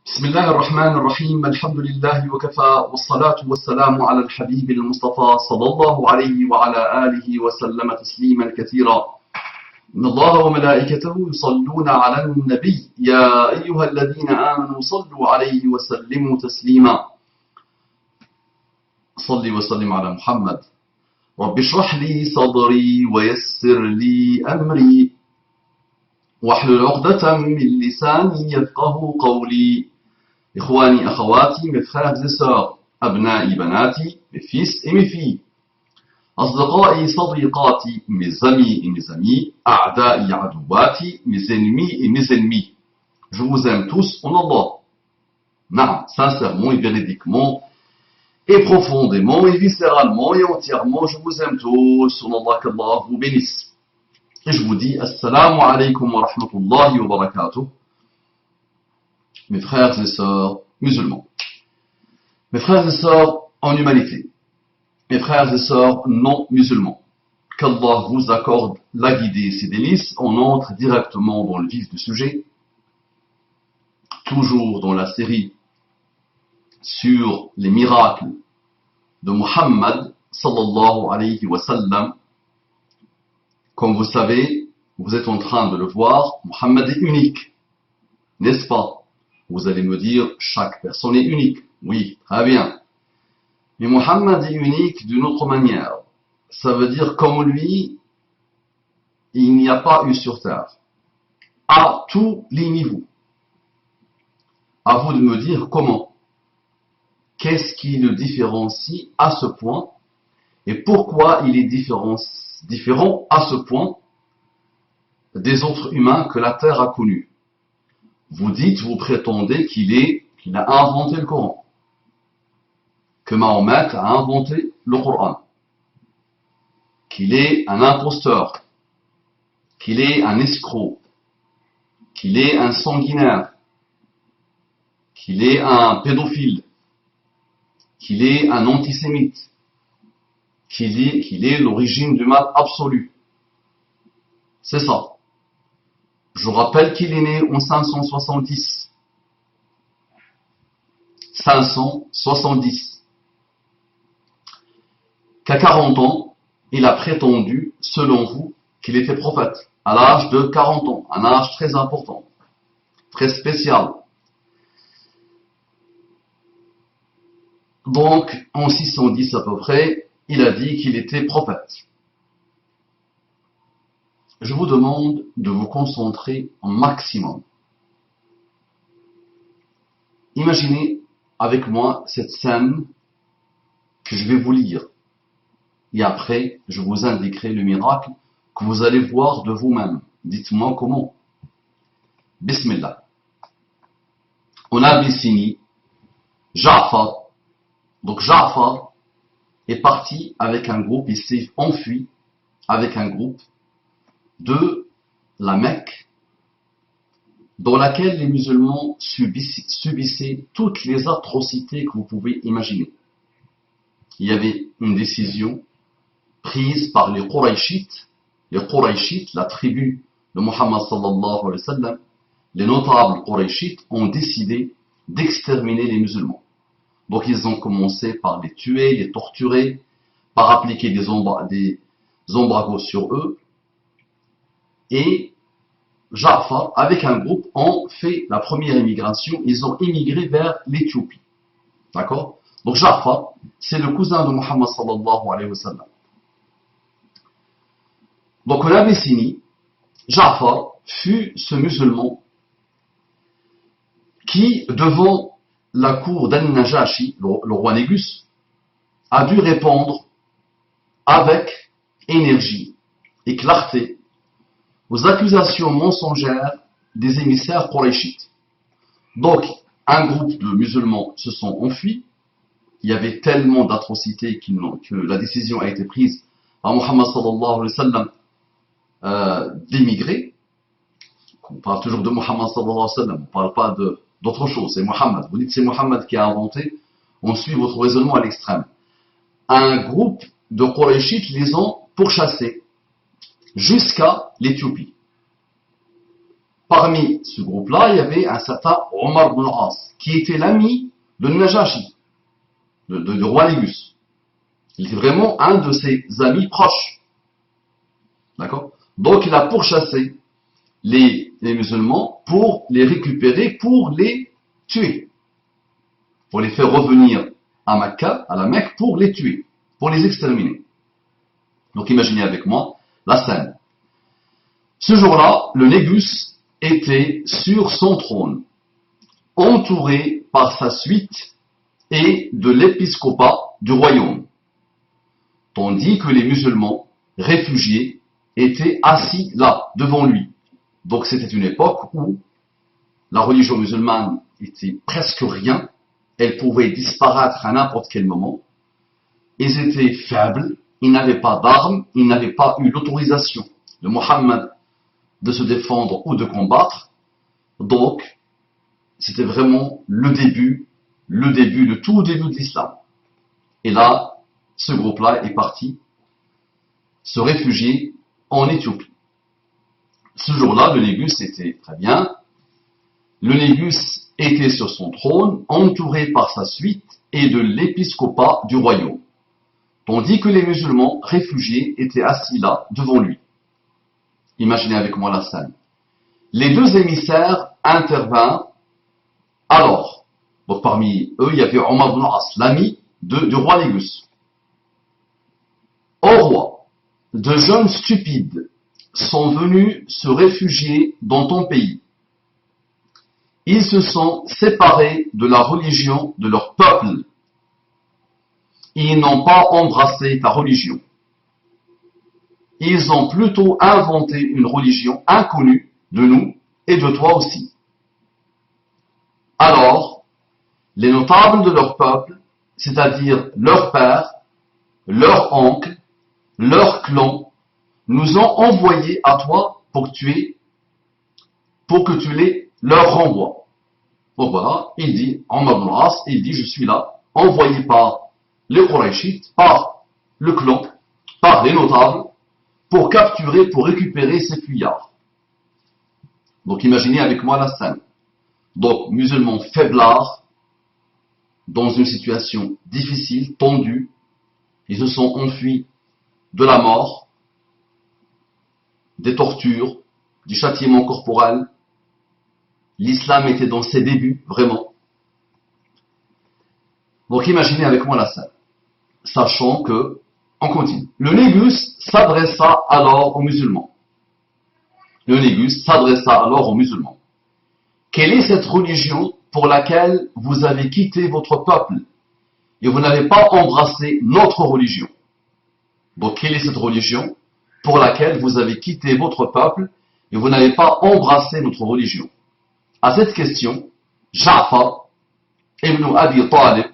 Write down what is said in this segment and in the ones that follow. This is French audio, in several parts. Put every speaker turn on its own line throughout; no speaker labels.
بسم الله الرحمن الرحيم الحمد لله وكفى والصلاة والسلام على الحبيب المصطفى صلى الله عليه وعلى آله وسلم تسليما كثيرا. إن الله وملائكته يصلون على النبي يا أيها الذين آمنوا صلوا عليه وسلموا تسليما. صل وسلم على محمد. رب اشرح لي صدري ويسر لي أمري واحلل عقدة من لساني يفقه قولي. إخواني أخواتي, mes frères et sœurs, أبنائي بناتي, mes fils et mes filles, أصدقائي صديقاتي, mes amis et mes amis, أعدائي عدواتي, mes ennemis et mes ennemis. Je vous aime tous en Allah. Non, sincèrement et véridiquement, et profondément et viscéralement et entièrement, je vous aime tous en Allah, qu'Allah vous bénisse. Et je vous dis Assalamu alaikum wa rahmatullahi wa barakatuh. Mes frères et sœurs musulmans, mes frères et sœurs en humanité, mes frères et sœurs non musulmans, qu'Allah vous accorde la guidée et ses délices. On entre directement dans le vif du sujet, toujours dans la série sur les miracles de Muhammad sallallahu alayhi wa sallam. Comme vous savez, vous êtes en train de le voir, Muhammad est unique, n'est-ce pas? Vous allez me dire, chaque personne est unique. Oui, très bien. Mais Muhammad est unique d'une autre manière. Ça veut dire, comme lui, il n'y a pas eu sur terre. À tous les niveaux. À vous de me dire comment. Qu'est-ce qui le différencie à ce point? Et pourquoi il est différent à ce point des autres humains que la terre a connus? Vous dites, vous prétendez qu'il a inventé le Coran, que Mahomet a inventé le Coran, qu'il est un imposteur, qu'il est un escroc, qu'il est un sanguinaire, qu'il est un pédophile, qu'il est un antisémite, qu'il est l'origine du mal absolu. C'est ça. Je rappelle qu'il est né en 570. 570. Qu'à 40 ans, il a prétendu, selon vous, qu'il était prophète. À l'âge de 40 ans. Un âge très important. Très spécial. Donc, en 610 à peu près, il a dit qu'il était prophète. Je vous demande de vous concentrer au maximum. Imaginez avec moi cette scène que je vais vous lire. Et après, je vous indiquerai le miracle que vous allez voir de vous-même. Dites-moi comment. Bismillah. En Abyssinie, Ja'far. Donc Ja'far est parti avec un groupe, il s'est enfui avec un groupe de la Mecque, dans laquelle les musulmans subissaient toutes les atrocités que vous pouvez imaginer. Il y avait une décision prise par les Qurayshites, la tribu de Muhammad sallallahu alayhi wa sallam, les notables Qurayshites ont décidé d'exterminer les musulmans. Donc ils ont commencé par les tuer, les torturer, par appliquer des embargos sur eux. Et Ja'far, avec un groupe, ont fait la première immigration. Ils ont immigré vers l'Éthiopie. D'accord? Donc Ja'far, c'est le cousin de Muhammad sallallahu alayhi wa sallam. Donc en Abyssinie, Ja'far fut ce musulman qui, devant la cour d'Al-Najashi, le roi Négus, a dû répondre avec énergie et clarté aux accusations mensongères des émissaires qurayshites. Donc, un groupe de musulmans se sont enfuis. Il y avait tellement d'atrocités que la décision a été prise par Muhammad sallallahu alayhi wa sallam d'émigrer. On parle toujours de Muhammad sallallahu alayhi wa sallam, on ne parle pas d'autre chose, c'est Muhammad. Vous dites c'est Muhammad qui a inventé, on suit votre raisonnement à l'extrême. Un groupe de Qurayshites les ont pourchassés jusqu'à l'Éthiopie. Parmi ce groupe-là, il y avait un certain Omar ibn al-As, qui était l'ami de Najashi, du roi Négus. Il était vraiment un de ses amis proches. D'accord? Donc il a pourchassé les musulmans pour les récupérer, pour les tuer. Pour les faire revenir à Mecca, à la Mecque, pour les tuer, pour les exterminer. Donc imaginez avec moi la scène. Ce jour-là, le Négus était sur son trône, entouré par sa suite et de l'épiscopat du royaume, tandis que les musulmans réfugiés étaient assis là, devant lui. Donc c'était une époque où la religion musulmane était presque rien, elle pouvait disparaître à n'importe quel moment, ils étaient faibles, ils n'avaient pas d'armes, ils n'avaient pas eu l'autorisation de Mohammed de se défendre ou de combattre. Donc, c'était vraiment le tout début de l'islam. Et là, ce groupe-là est parti se réfugier en Éthiopie. Ce jour-là, le Négus était très bien. Le Négus était sur son trône, entouré par sa suite et de l'épiscopat du royaume, tandis que les musulmans réfugiés étaient assis là, devant lui. Imaginez avec moi la scène. Les deux émissaires intervinrent alors. Donc parmi eux, il y avait Omar ibn al-As, l'ami du roi Négus. Ô roi, de jeunes stupides sont venus se réfugier dans ton pays. Ils se sont séparés de la religion de leur peuple. Ils n'ont pas embrassé ta religion. Ils ont plutôt inventé une religion inconnue de nous et de toi aussi. Alors, les notables de leur peuple, c'est-à-dire leur père, leur oncle, leur clan, nous ont envoyés à toi pour que tu les leur renvoies. Donc voilà, il dit, Omar ibn al-As, il dit, je suis là, envoyé par les Qurayshites, par le clan, par les notables, pour capturer, pour récupérer ces fuyards. Donc imaginez avec moi la scène. Donc, musulmans faiblards, dans une situation difficile, tendue, ils se sont enfuis de la mort, des tortures, du châtiment corporel. L'islam était dans ses débuts, vraiment. Donc imaginez avec moi la scène, sachant que, on continue. Le Négus s'adressa alors aux musulmans. Le Négus s'adressa alors aux musulmans. Quelle est cette religion pour laquelle vous avez quitté votre peuple et vous n'avez pas embrassé notre religion? Donc quelle est cette religion pour laquelle vous avez quitté votre peuple et vous n'avez pas embrassé notre religion? À cette question, Ja'far ibn Abi Talib,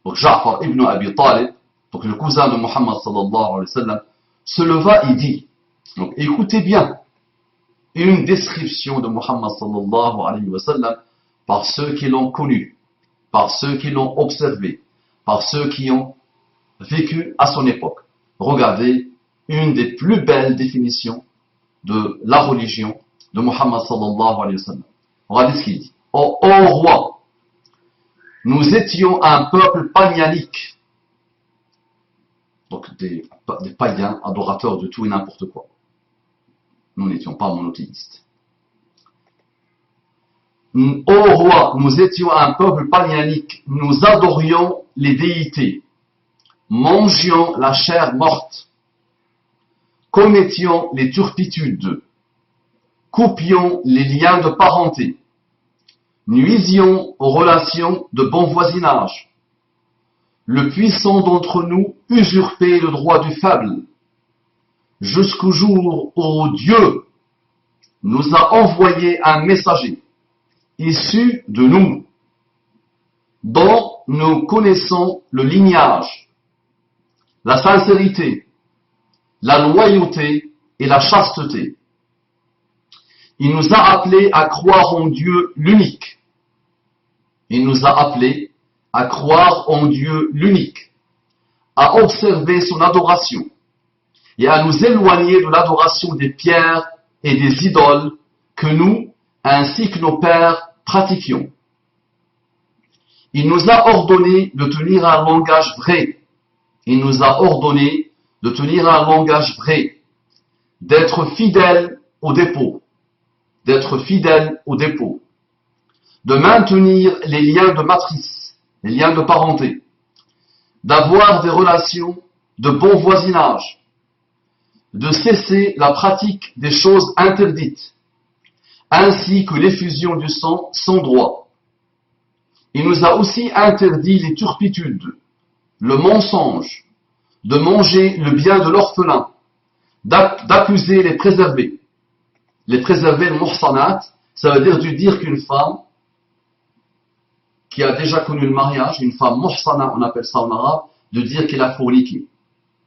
donc Ja'far ibn Abi Talib, donc le cousin de Muhammad sallallahu alayhi wa sallam, se leva et dit, donc écoutez bien, une description de Muhammad sallallahu alayhi wa sallam par ceux qui l'ont connu, par ceux qui l'ont observé, par ceux qui ont vécu à son époque. Regardez une des plus belles définitions de la religion de Muhammad sallallahu alayhi wa sallam. Regardez ce qu'il dit. Ô roi, nous étions un peuple païanique. Donc des païens, adorateurs de tout et n'importe quoi. Nous n'étions pas monothéistes. Ô roi, nous étions un peuple païanique. Nous adorions les déités. Mangions la chair morte. Commettions les turpitudes. Coupions les liens de parenté. Nuisions aux relations de bon voisinage. Le puissant d'entre nous usurpait le droit du faible. Jusqu'au jour où Dieu nous a envoyé un messager, issu de nous, dont nous connaissons le lignage, la sincérité, la loyauté et la chasteté. Il nous a appelés à croire en Dieu l'unique. Il nous a appelés à croire en Dieu l'unique, à observer son adoration et à nous éloigner de l'adoration des pierres et des idoles que nous ainsi que nos pères pratiquions. Il nous a ordonné de tenir un langage vrai. Il nous a ordonné de tenir un langage vrai, d'être fidèle au dépôt, de maintenir les liens de matrice, les liens de parenté, d'avoir des relations de bon voisinage, de cesser la pratique des choses interdites, ainsi que l'effusion du sang sans droit. Il nous a aussi interdit les turpitudes, le mensonge, de manger le bien de l'orphelin, d'accuser les préservés. Les préservés, le muhsanat, ça veut dire qu'une femme qui a déjà connu le mariage, une femme muhsana, on appelle ça en arabe, de dire qu'elle a forniqué.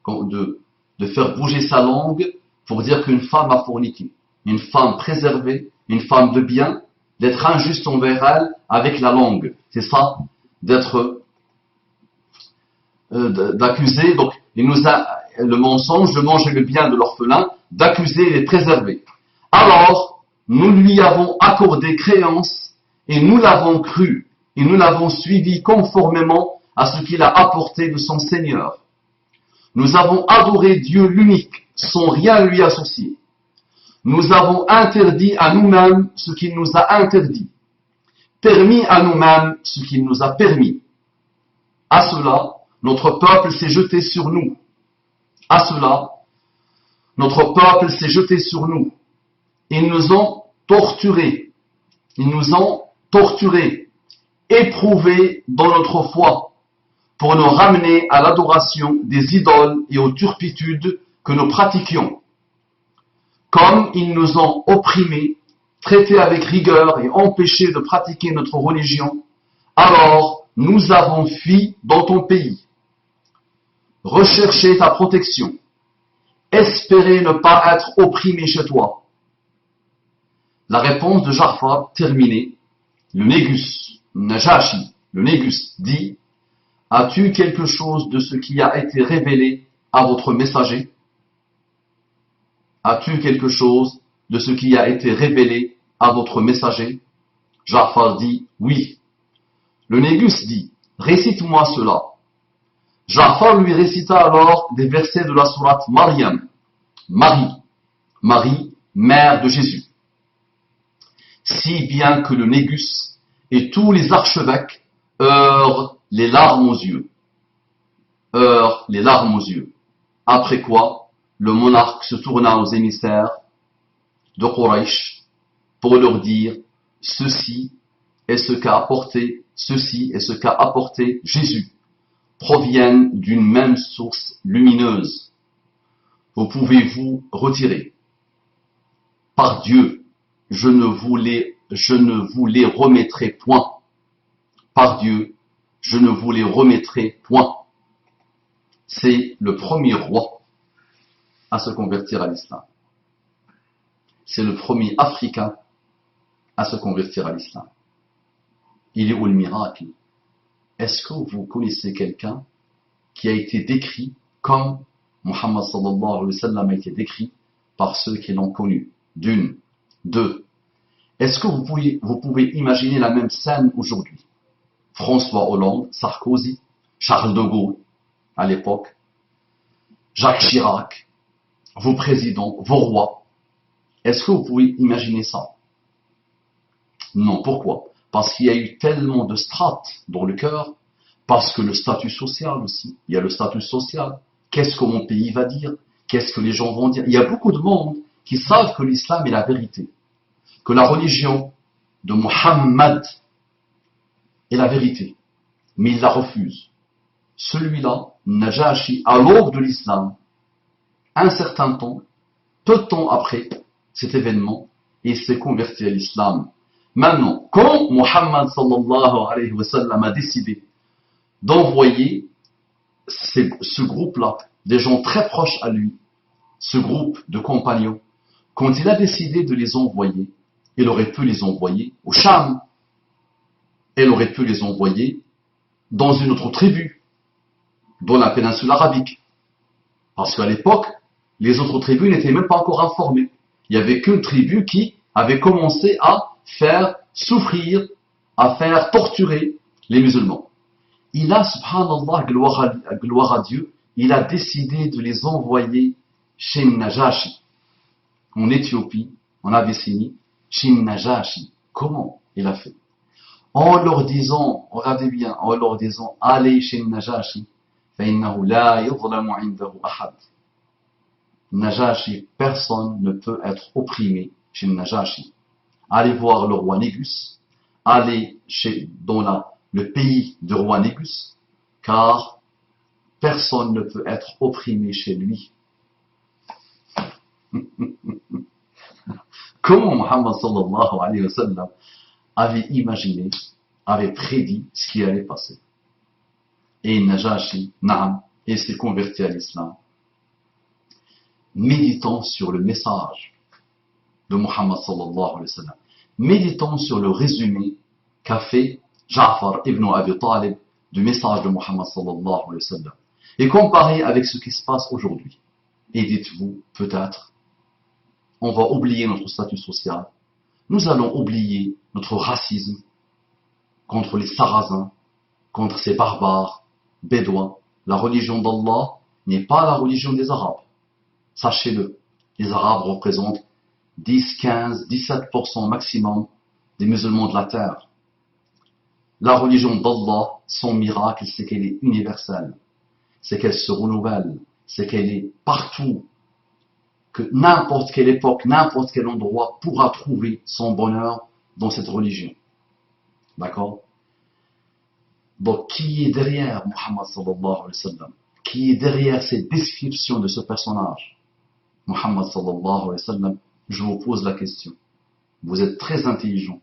De faire bouger sa langue pour dire qu'une femme a forniqué. Une femme préservée, une femme de bien, d'être injuste envers elle avec la langue. C'est ça, d'accuser. Donc, il nous a le mensonge, de manger le bien de l'orphelin, d'accuser les préservés. Alors, nous lui avons accordé créance et nous l'avons cru et nous l'avons suivi conformément à ce qu'il a apporté de son Seigneur. Nous avons adoré Dieu l'unique, sans rien lui associer. Nous avons interdit à nous-mêmes ce qu'il nous a interdit, permis à nous-mêmes ce qu'il nous a permis. À cela, notre peuple s'est jeté sur nous. Ils nous ont torturés. Éprouvés dans notre foi, pour nous ramener à l'adoration des idoles et aux turpitudes que nous pratiquions. Comme ils nous ont opprimés, traités avec rigueur et empêchés de pratiquer notre religion, alors nous avons fui dans ton pays. Rechercher ta protection. Espérer ne pas être opprimé chez toi. La réponse de Ja'far terminée, le Négus, Najashi, le Négus, dit: as-tu quelque chose de ce qui a été révélé à votre messager? As-tu quelque chose de ce qui a été révélé à votre messager? Ja'far dit: oui. Le Négus dit: récite-moi cela. Ja'far lui récita alors des versets de la sourate Maryam, Marie, mère de Jésus. Si bien que le Négus et tous les archevêques heurent les larmes aux yeux. Après quoi, le monarque se tourna aux émissaires de Quraysh pour leur dire: ceci et ce qu'a apporté Jésus proviennent d'une même source lumineuse. Vous pouvez vous retirer. Par Dieu, je ne vous les remettrai point. Par Dieu, je ne vous les remettrai point. C'est le premier roi à se convertir à l'islam. C'est le premier Africain à se convertir à l'islam. Il est où le miracle? Est-ce que vous connaissez quelqu'un qui a été décrit comme Muhammad sallallahu alayhi wa sallam a été décrit par ceux qui l'ont connu? D'une. Deux. Est-ce que vous pouvez imaginer la même scène aujourd'hui? François Hollande, Sarkozy, Charles de Gaulle, à l'époque, Jacques Chirac, vos présidents, vos rois. Est-ce que vous pouvez imaginer ça? Non. Pourquoi? Parce qu'il y a eu tellement de strates dans le cœur, parce que le statut social aussi, il y a le statut social. Qu'est-ce que mon pays va dire? Qu'est-ce que les gens vont dire? Il y a beaucoup de monde qui savent que l'islam est la vérité, que la religion de Muhammad est la vérité, mais il la refuse. Celui-là, Najashi, à l'aube de l'islam, un certain temps, peu de temps après cet événement, il s'est converti à l'islam. Maintenant, quand Muhammad sallallahu alayhi wa sallam a décidé d'envoyer ce groupe-là, des gens très proches à lui, ce groupe de compagnons, quand il a décidé de les envoyer, il aurait pu les envoyer au Cham, il aurait pu les envoyer dans une autre tribu, dans la péninsule arabique. Parce qu'à l'époque, les autres tribus n'étaient même pas encore informées. Il n'y avait qu'une tribu qui avait commencé à faire souffrir, à faire torturer les musulmans. Il a, subhanallah, gloire à Dieu, il a décidé de les envoyer chez Najashi, en Éthiopie, en Abyssinie, chez Najashi. Comment il a fait? En leur disant, regardez bien, en leur disant, allez chez Najashi, فإنه لا يظلم عنده أحد. Najashi, personne ne peut être opprimé chez Najashi. Allez voir le roi Négus, allez dans le pays du roi Négus, car personne ne peut être opprimé chez lui. Comment Muhammad sallallahu alayhi wa sallam avait imaginé, avait prédit ce qui allait passer. Et Najashi, Naam, et s'est converti à l'islam. Méditons sur le message de Muhammad sallallahu alayhi wa sallam. Méditons sur le résumé qu'a fait Ja'far ibn Abi Talib du message de Muhammad sallallahu alayhi wa sallam. Et comparez avec ce qui se passe aujourd'hui. Et dites-vous, peut-être, on va oublier notre statut social. Nous allons oublier notre racisme contre les Sarrasins, contre ces barbares, bédouins. La religion d'Allah n'est pas la religion des Arabes. Sachez-le, les Arabes représentent 10, 15, 17% maximum des musulmans de la terre. La religion d'Allah, son miracle, c'est qu'elle est universelle. C'est qu'elle se renouvelle. C'est qu'elle est partout. Que n'importe quelle époque, n'importe quel endroit pourra trouver son bonheur dans cette religion. D'accord? Donc, qui est derrière Muhammad sallallahu alayhi wa sallam? Qui est derrière cette description de ce personnage? Muhammad sallallahu alayhi wa sallam, je vous pose la question. Vous êtes très intelligent.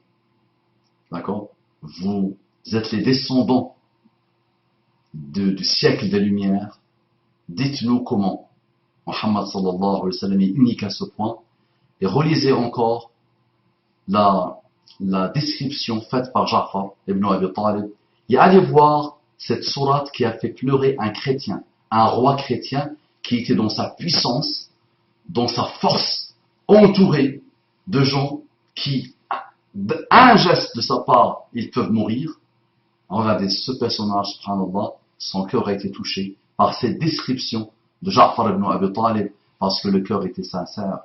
D'accord? Vous êtes les descendants du siècle des Lumières. Dites-nous comment Muhammad sallallahu alayhi wa sallam est unique à ce point. Et relisez encore la description faite par Ja'far ibn Abi Talib. Et allez voir cette sourate qui a fait pleurer un chrétien, un roi chrétien qui était dans sa puissance, dans sa force, entouré de gens qui, un geste de sa part, ils peuvent mourir. Regardez ce personnage, subhanallah, son cœur a été touché par cette description de Ja'far ibn Abi Talib, parce que le cœur était sincère.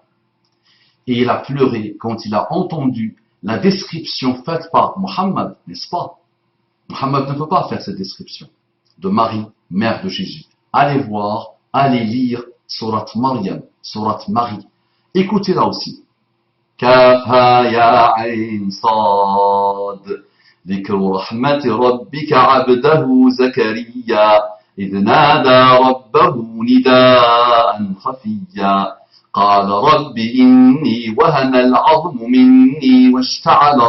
Et il a pleuré quand il a entendu la description faite par Muhammad, n'est-ce pas? Muhammad ne peut pas faire cette description de Marie, mère de Jésus. Allez voir, allez lire sourate Maryam, sourate Marie. Écoutez-la aussi. كافها يا عين صاد ذكر رحمة ربك عبده زكريا إذ نادى ربه نداء خفيا قال رب إني وهن العظم مني واشتعل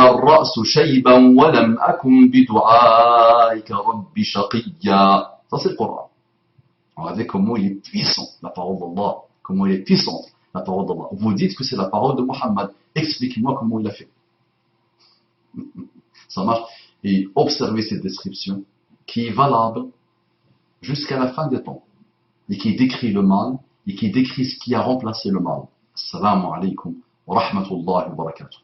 الرأس شيبا ولم أكن بدعائك رب شقيا. Ça c'est le Coran. Regardez comment il est puissant, la parole d'Allah. Comment il est puissante, la parole d'Allah. Vous dites que c'est la parole de Muhammad. Expliquez-moi comment il a fait. Ça marche. Et observez cette description qui est valable jusqu'à la fin des temps. Et qui décrit le mal et qui décrit ce qui a remplacé le mal. Assalamu alaikum wa rahmatullahi wa barakatuh.